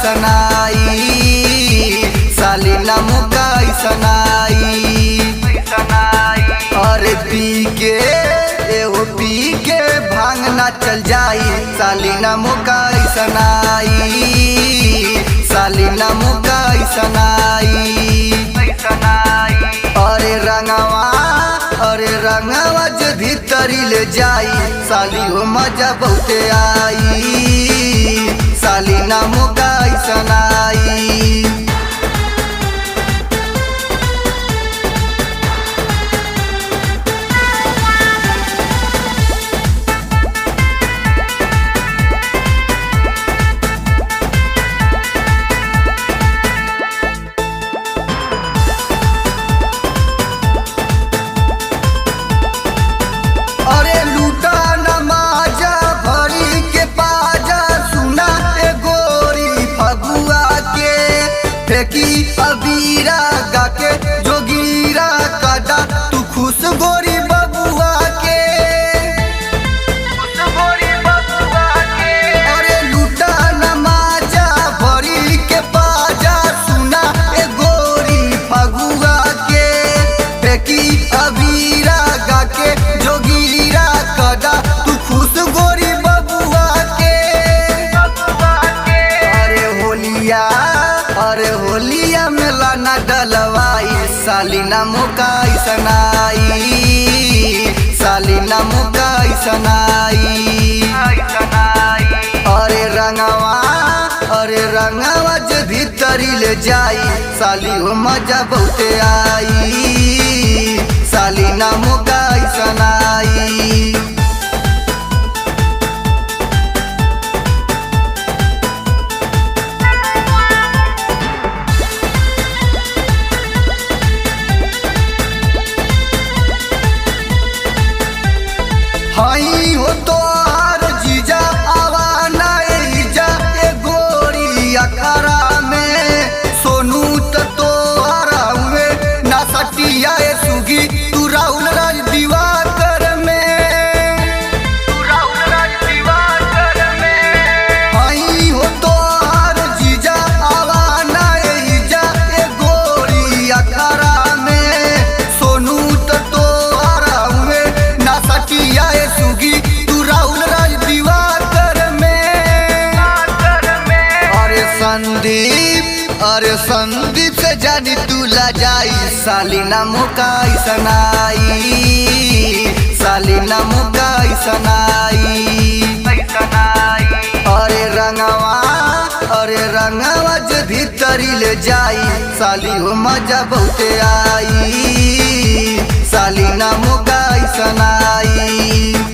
सनाई साली ना मुका सनाई। अरे पी के भांग ना चल जाई साली ना मुका सनाई साली ना मुका सनाई। अरे रंगवा जे भीतरी ले जाई साली हो मजा बहुते आई साली ना मुका सनाई। फेंकी अबीरा गाके जोगीरा काटा तू खुश गोरी बबुआ के। अरे लूटा नमाजा भरी के बाजा सुना ए गोरी फगुआ के। फेंकी अबीरा गाके जोगीरा काटा तू खुश गोरी बबुआ के। अरे होलिया में लाना डलवाई साली ना मुका सनाई साली ना मुका सनाई। अरे रंगवा जे भीतरी ले जाई साली हो मजा बहुते आई साली ना मुका सनाई। हाई हो तो आर जीजा आवा ना एजा ए गोरी अखरा में सोनू तो आरा हुए ना सटिया ए सुगी तू राहुल राज दिवाकर में। हाई हो तो आर जीजा आवा ना एजा ए गोरी अखरा में सोनू तो आरा हुए ना सटिया सुगी तू राहुल राज दिवाकर में। अरे संदीप से जानी तू ला जाई साली ना मुका सनाई साली ना मुका सनाई। अरे रंगवा जे भीतरी ले जाई साली हो मजा बहुते आई साली ना मुका सनाई।